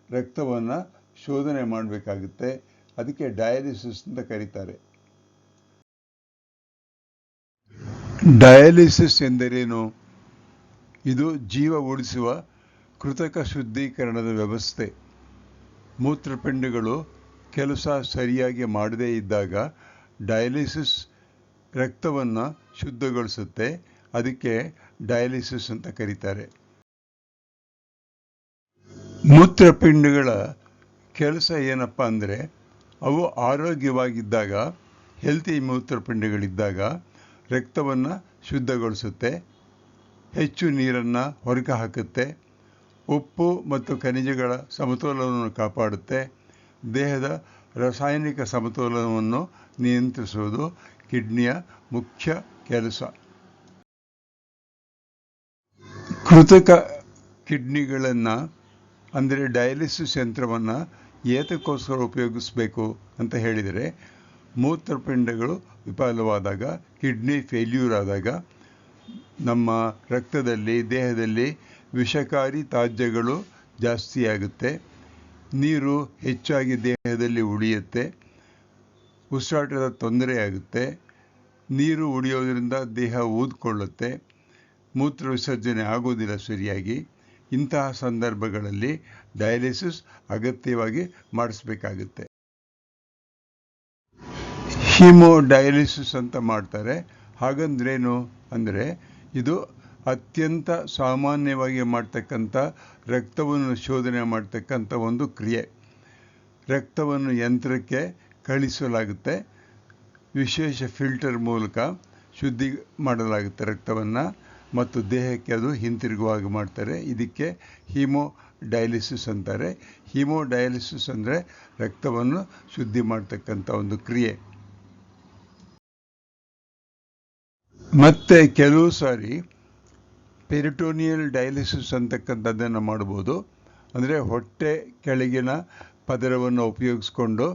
ರಕ್ತವನ್ನು ಶೋಧನೆ ಮಾಡಬೇಕಾಗುತ್ತೆ. ಅದಕ್ಕೆ ಡಯಾಲಿಸಿಸ್ ಅಂತ ಕರೀತಾರೆ. ಡಯಾಲಿಸಿಸ್ ಎಂದರೇನು? ಇದು ಜೀವ ಉಳಿಸುವ ಕೃತಕ ಶುದ್ಧೀಕರಣದ ವ್ಯವಸ್ಥೆ. ಮೂತ್ರಪಿಂಡಗಳು ಕೆಲಸ ಸರಿಯಾಗಿ ಮಾಡದೇ ಇದ್ದಾಗ ಡಯಾಲಿಸಿಸ್ ರಕ್ತವನ್ನು ಶುದ್ಧಗೊಳಿಸುತ್ತೆ. ಅದಕ್ಕೆ ಡಯಾಲಿಸಿಸ್ ಅಂತ ಕರೀತಾರೆ. ಮೂತ್ರಪಿಂಡಗಳ ಕೆಲಸ ಏನಪ್ಪ ಅಂದರೆ, ಅವು ಆರೋಗ್ಯವಾಗಿದ್ದಾಗ, ಹೆಲ್ತಿ ಮೂತ್ರಪಿಂಡಗಳಿದ್ದಾಗ ರಕ್ತವನ್ನು ಶುದ್ಧಗೊಳಿಸುತ್ತೆ, ಹೆಚ್ಚು ನೀರನ್ನು ಹೊರಗೆ ಹಾಕುತ್ತೆ, ಉಪ್ಪು ಮತ್ತು ಖನಿಜಗಳ ಸಮತೋಲನವನ್ನು ಕಾಪಾಡುತ್ತೆ, ದೇಹದ ರಾಸಾಯನಿಕ ಸಮತೋಲನವನ್ನು ನಿಯಂತ್ರಿಸುವುದು ಕಿಡ್ನಿಯ ಮುಖ್ಯ ಕೆಲಸ. ಕೃತಕ ಕಿಡ್ನಿಗಳನ್ನು ಅಂದರೆ ಡಯಾಲಿಸಿಸ್ ಯಂತ್ರವನ್ನು ಏತಕ್ಕೋಸ್ಕರ ಉಪಯೋಗಿಸಬೇಕು ಅಂತ ಹೇಳಿದರೆ, ಮೂತ್ರಪಿಂಡಗಳು ವಿಫಲವಾದಾಗ, ಕಿಡ್ನಿ ಫೇಲ್ಯೂರ್ ಆದಾಗ ನಮ್ಮ ರಕ್ತದಲ್ಲಿ, ದೇಹದಲ್ಲಿ ವಿಷಕಾರಿ ತ್ಯಾಜ್ಯಗಳು ಜಾಸ್ತಿಯಾಗುತ್ತೆ, ನೀರು ಹೆಚ್ಚಾಗಿ ದೇಹದಲ್ಲಿ ಉಳಿಯುತ್ತೆ, ಉಸಿರಾಟದ ತೊಂದರೆ ಆಗುತ್ತೆ, ನೀರು ಉಳಿಯೋದ್ರಿಂದ ದೇಹ ಊದ್ಕೊಳ್ಳುತ್ತೆ, ಮೂತ್ರ ವಿಸರ್ಜನೆ ಆಗೋದಿಲ್ಲ ಸರಿಯಾಗಿ. ಇಂತಹ ಸಂದರ್ಭಗಳಲ್ಲಿ ಡಯಾಲಿಸಿಸ್ ಅಗತ್ಯವಾಗಿ ಮಾಡಿಸ್ಬೇಕಾಗುತ್ತೆ. ಹೀಮೋಡಯಾಲಿಸಿಸ್ ಅಂತ ಮಾಡ್ತಾರೆ. ಹಾಗಂದ್ರೇನು ಅಂದರೆ, ಇದು ಅತ್ಯಂತ ಸಾಮಾನ್ಯವಾಗಿ ಮಾಡ್ತಕ್ಕಂಥ ರಕ್ತವನ್ನು ಶೋಧನೆ ಮಾಡ್ತಕ್ಕಂಥ ಒಂದು ಕ್ರಿಯೆ. ರಕ್ತವನ್ನು ಯಂತ್ರಕ್ಕೆ ಕಳಿಸಲಾಗುತ್ತೆ, ವಿಶೇಷ ಫಿಲ್ಟರ್ ಮೂಲಕ ಶುದ್ಧಿ ಮಾಡಲಾಗುತ್ತೆ ರಕ್ತವನ್ನು, ಮತ್ತು ದೇಹಕ್ಕೆ ಅದು ಹಿಂತಿರುಗುವಾಗ ಮಾಡ್ತಾರೆ. ಇದಕ್ಕೆ ಹೀಮೋಡಯಾಲಿಸಿಸ್ ಅಂತಾರೆ. ಹೀಮೋಡಯಾಲಿಸಿಸ್ ಅಂದರೆ ರಕ್ತವನ್ನು ಶುದ್ಧಿ ಮಾಡ್ತಕ್ಕಂಥ ಒಂದು ಕ್ರಿಯೆ. ಮತ್ತು ಕೆಲವು ಸಾರಿ ಪೆರಿಟೋನಿಯಲ್ ಡಯಾಲಿಸಿಸ್ ಅಂತಕ್ಕಂಥದ್ದನ್ನು ಮಾಡ್ಬೋದು. ಅಂದರೆ ಹೊಟ್ಟೆ ಕೆಳಗಿನ ಪದರವನ್ನು ಉಪಯೋಗಿಸ್ಕೊಂಡು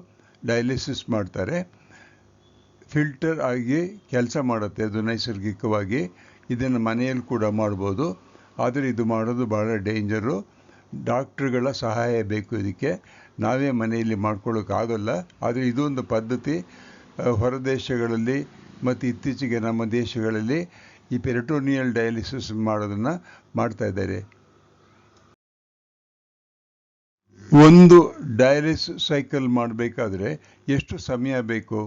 ಡಯಾಲಿಸಿಸ್ ಮಾಡ್ತಾರೆ. ಫಿಲ್ಟರ್ ಆಗಿ ಕೆಲಸ ಮಾಡುತ್ತೆ ಅದು ನೈಸರ್ಗಿಕವಾಗಿ. ಇದನ್ನು ಮನೆಯಲ್ಲಿ ಕೂಡ ಮಾಡ್ಬೋದು, ಆದರೆ ಇದು ಮಾಡೋದು ಭಾಳ ಡೇಂಜರು. ಡಾಕ್ಟ್ರುಗಳ ಸಹಾಯ ಬೇಕು ಇದಕ್ಕೆ. ನಾವೇ ಮನೆಯಲ್ಲಿ ಮಾಡ್ಕೊಳ್ಳೋಕ್ಕಾಗಲ್ಲ. ಆದರೆ ಇದೊಂದು ಪದ್ಧತಿ ಹೊರ ದೇಶಗಳಲ್ಲಿ ಮತ್ತು ಇತ್ತೀಚೆಗೆ ನಮ್ಮ ದೇಶಗಳಲ್ಲಿ ಈ ಪೆರಿಟೋನಿಯಲ್ ಡಯಾಲಿಸಿಸ್ ಮಾಡೋದನ್ನು ಮಾಡ್ತಾ ಇದ್ದಾರೆ. ಒಂದು ಡಯಾಲಿಸಿಸ್ ಸೈಕಲ್ ಮಾಡಬೇಕಾದ್ರೆ ಎಷ್ಟು ಸಮಯ ಬೇಕು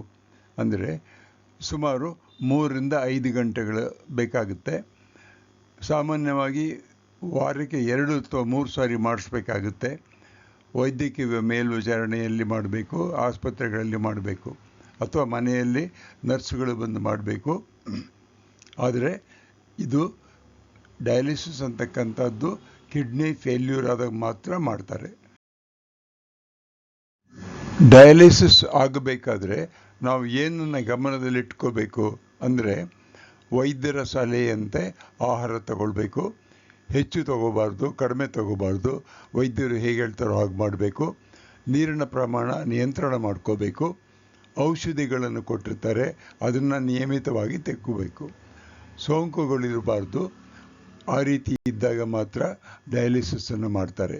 ಅಂದರೆ, ಸುಮಾರು 3 ರಿಂದ 5 ಗಂಟೆಗಳು ಬೇಕಾಗುತ್ತೆ. ಸಾಮಾನ್ಯವಾಗಿ ವಾರಕ್ಕೆ 2 ಅಥವಾ 3 ಸಾರಿ ಮಾಡಿಸ್ಬೇಕಾಗುತ್ತೆ. ವೈದ್ಯಕೀಯ ಮೇಲ್ವಿಚಾರಣೆಯಲ್ಲಿ ಮಾಡಬೇಕು, ಆಸ್ಪತ್ರೆಗಳಲ್ಲಿ ಮಾಡಬೇಕು, ಅಥವಾ ಮನೆಯಲ್ಲಿ ನರ್ಸ್ಗಳು ಬಂದು ಮಾಡಬೇಕು. ಆದರೆ ಇದು ಡಯಾಲಿಸಿಸ್ ಅಂತಕ್ಕಂಥದ್ದು ಕಿಡ್ನಿ ಫೇಲ್ಯೂರ್ ಆದಾಗ ಮಾತ್ರ ಮಾಡ್ತಾರೆ. ಡಯಾಲಿಸಿಸ್ ಆಗಬೇಕಾದ್ರೆ ನಾವು ಏನನ್ನು ಗಮನದಲ್ಲಿಟ್ಕೋಬೇಕು ಅಂದರೆ, ವೈದ್ಯರ ಸಲಹೆಯಂತೆ ಆಹಾರ ತಗೊಳ್ಬೇಕು. ಹೆಚ್ಚು ತಗೋಬಾರ್ದು, ಕಡಿಮೆ ತಗೋಬಾರ್ದು. ವೈದ್ಯರು ಹೇಗೆ ಹೇಳ್ತಾರೋ ಹಾಗೆ ಮಾಡಬೇಕು. ನೀರಿನ ಪ್ರಮಾಣ ನಿಯಂತ್ರಣ ಮಾಡ್ಕೋಬೇಕು. ಔಷಧಿಗಳನ್ನು ಕೊಟ್ಟಿರ್ತಾರೆ, ಅದನ್ನು ನಿಯಮಿತವಾಗಿ ತೆಕ್ಕೋಬೇಕು. ಸೋಂಕುಗಳಿರಬಾರ್ದು. ಆ ರೀತಿ ಇದ್ದಾಗ ಮಾತ್ರ ಡಯಾಲಿಸಿಸನ್ನು ಮಾಡ್ತಾರೆ.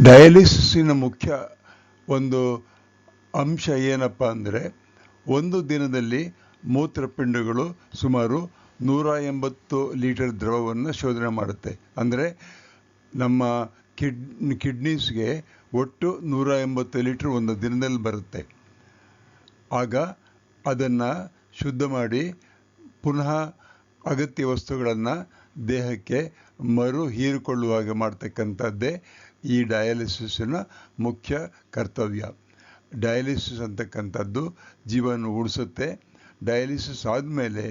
ಡಯಾಲಿಸಿಸ್ಸಿನ ಮುಖ್ಯ ಒಂದು ಅಂಶ ಏನಪ್ಪ ಅಂದರೆ, ಒಂದು ದಿನದಲ್ಲಿ ಮೂತ್ರಪಿಂಡಗಳು ಸುಮಾರು 180 ಲೀಟರ್ ದ್ರವವನ್ನು ಶೋಧನೆ ಮಾಡುತ್ತೆ. ಅಂದರೆ ನಮ್ಮ ಕಿಡ್ನೀಸ್ಗೆ ಒಟ್ಟು 180 ಲೀಟರ್ ಒಂದು ದಿನದಲ್ಲಿ ಬರುತ್ತೆ. ಆಗ ಅದನ್ನು ಶುದ್ಧ ಮಾಡಿ ಪುನಃ ಅಗತ್ಯ ವಸ್ತುಗಳನ್ನು ದೇಹಕ್ಕೆ ಮರು ಹೀರಿಕೊಳ್ಳುವಾಗ ಮಾಡ್ತಕ್ಕಂಥದ್ದೇ ಈ ಡಯಾಲಿಸಿಸ್ಸಿನ ಮುಖ್ಯ ಕರ್ತವ್ಯ. ಡಯಾಲಿಸಿಸ್ ಅಂತಕ್ಕಂಥದ್ದು ಜೀವನ ಉಳಿಸುತ್ತೆ. ಡಯಾಲಿಸಿಸ್ ಆದಮೇಲೆ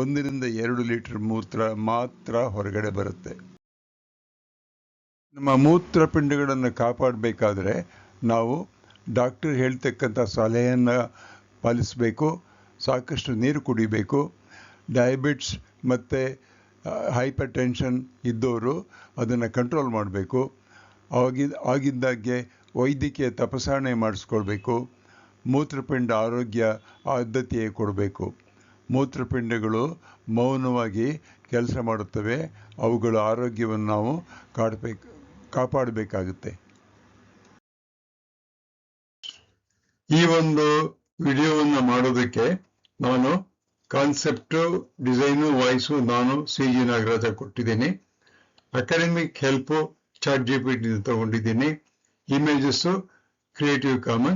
1 ರಿಂದ 2 ಲೀಟರ್ ಮೂತ್ರ ಮಾತ್ರ ಹೊರಗಡೆ ಬರುತ್ತೆ. ನಮ್ಮ ಮೂತ್ರಪಿಂಡಗಳನ್ನು ಕಾಪಾಡಬೇಕಾದ್ರೆ ನಾವು ಡಾಕ್ಟರ್ ಹೇಳ್ತಕ್ಕಂಥ ಸಲಹೆಯನ್ನು ಪಾಲಿಸಬೇಕು. ಸಾಕಷ್ಟು ನೀರು ಕುಡಿಬೇಕು. ಡಯಾಬಿಟ್ಸ್ ಮತ್ತು ಹೈಪರ್ ಟೆನ್ಷನ್ ಇದ್ದವರು ಅದನ್ನು ಕಂಟ್ರೋಲ್ ಮಾಡಬೇಕು. ಆಗಿದ್ದಾಗೆ ವೈದ್ಯಕೀಯ ತಪಾಸಣೆ ಮಾಡಿಸ್ಕೊಳ್ಬೇಕು. ಮೂತ್ರಪಿಂಡ ಆರೋಗ್ಯ ಆದ್ಯತೆ ಕೊಡಬೇಕು. ಮೂತ್ರಪಿಂಡಗಳು ಮೌನವಾಗಿ ಕೆಲಸ ಮಾಡುತ್ತವೆ. ಅವುಗಳ ಆರೋಗ್ಯವನ್ನು ನಾವು ಕಾಪಾಡಬೇಕಾಗುತ್ತೆ. ಈ ಒಂದು ವಿಡಿಯೋವನ್ನು ಮಾಡೋದಕ್ಕೆ ನಾನು ಕಾನ್ಸೆಪ್ಟು, ಡಿಸೈನು, ವಾಯ್ಸು ನಾನು CG ನಾಗರಾಜ ಕೊಟ್ಟಿದ್ದೀನಿ. ಅಕಾಡೆಮಿಕ್ ಹೆಲ್ಪು ChatGPT ತಗೊಂಡಿದ್ದೀನಿ. Images creative Commons